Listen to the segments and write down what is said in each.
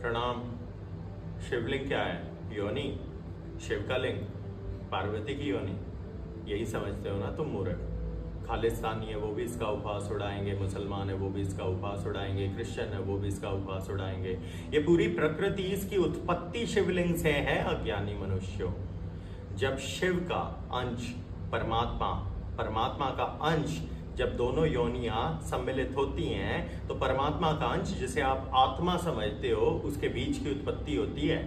प्रणाम। शिवलिंग क्या है? योनि। शिव का लिंग पार्वती की योनि। यही समझते हो ना तुम मूर्ख। खालिस्तानी है वो भी इसका उपहास उड़ाएंगे, मुसलमान है वो भी इसका उपहास उड़ाएंगे, क्रिश्चियन है वो भी इसका उपहास उड़ाएंगे। ये पूरी प्रकृति, इसकी उत्पत्ति शिवलिंग से है अज्ञानी मनुष्यों। जब शिव का अंश परमात्मा का अंश, जब दोनों योनियां सम्मिलित होती हैं तो परमात्मा का अंश जिसे आप आत्मा समझते हो उसके बीच की उत्पत्ति होती है।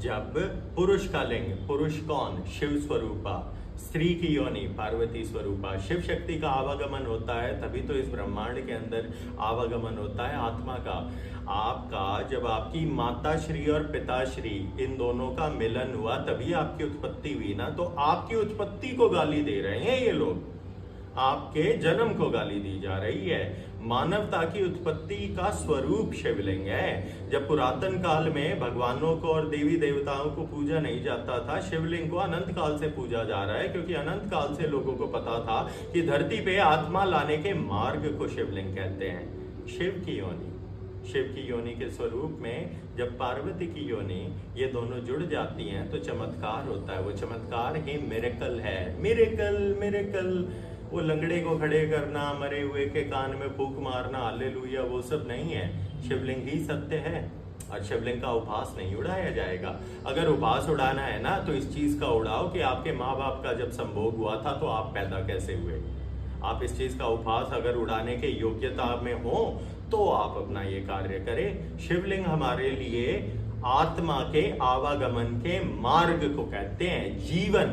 जब पुरुष का लिंग, पुरुष कौन? शिव स्वरूपा। स्त्री की योनि पार्वती स्वरूपा। शिव शक्ति का आवागमन होता है तभी तो इस ब्रह्मांड के अंदर आवागमन होता है आत्मा का। आपका जब आपकी माता श्री और पिताश्री इन दोनों का मिलन हुआ तभी आपकी उत्पत्ति हुई ना। तो आपकी उत्पत्ति को गाली दे रहे हैं ये लोग, आपके जन्म को गाली दी जा रही है। मानवता की उत्पत्ति का स्वरूप शिवलिंग है। जब पुरातन काल में भगवानों को और देवी देवताओं को पूजा नहीं जाता था, शिवलिंग को अनंत काल से पूजा जा रहा है, क्योंकि अनंत काल से लोगों को पता था कि धरती पे आत्मा लाने के मार्ग को शिवलिंग कहते हैं। शिव की योनि के स्वरूप में जब पार्वती की योनि ये दोनों जुड़ जाती हैं तो चमत्कार होता है। वो चमत्कार ही मिरेकल है। मिरेकल वो लंगड़े को खड़े करना, मरे हुए के कान में फूंक मारना, हालेलुया, वो सब नहीं है। शिवलिंग ही सत्य है और शिवलिंग का उपहास नहीं उड़ाया जाएगा। अगर उपहास उड़ाना है ना तो इस चीज का उड़ाओ कि आपके माँ बाप का जब संभोग हुआ था तो आप पैदा कैसे हुए। आप इस चीज का उपहास अगर उड़ाने के योग्यता में हो तो आप अपना ये कार्य करें। शिवलिंग हमारे लिए आत्मा के आवागमन के मार्ग को कहते हैं। जीवन,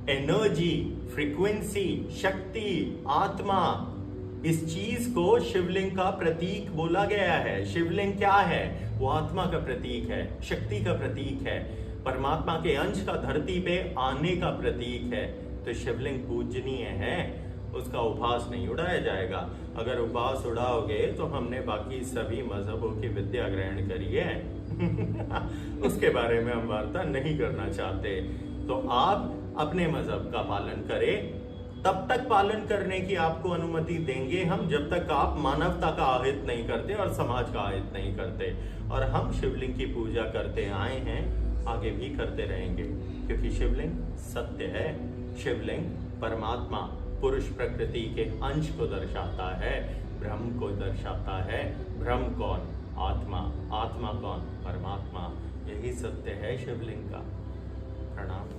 एनर्जी, फ्रीक्वेंसी, शक्ति, आत्मा, इस चीज को शिवलिंग का प्रतीक बोला गया है। शिवलिंग क्या है? वो आत्मा का प्रतीक है, शक्ति का प्रतीक है, परमात्मा के अंश का धरती पे आने का प्रतीक है। तो शिवलिंग पूजनीय है, उसका उपहास नहीं उड़ाया जाएगा। अगर उपहास उड़ाओगे तो हमने बाकी सभी मजहबों की विद्या ग्रहण करी है उसके बारे में हम वार्ता नहीं करना चाहते। तो आप अपने मजहब का पालन करें, तब तक पालन करने की आपको अनुमति देंगे हम जब तक आप मानवता का आहित नहीं करते और समाज का आहित नहीं करते। और हम शिवलिंग की पूजा करते आए हैं, आगे भी करते रहेंगे, क्योंकि शिवलिंग सत्य है। शिवलिंग परमात्मा, पुरुष प्रकृति के अंश को दर्शाता है, ब्रह्म को दर्शाता है। ब्रह्म कौन? आत्मा। आत्मा कौन? परमात्मा। यही सत्य है शिवलिंग का। प्रणाम।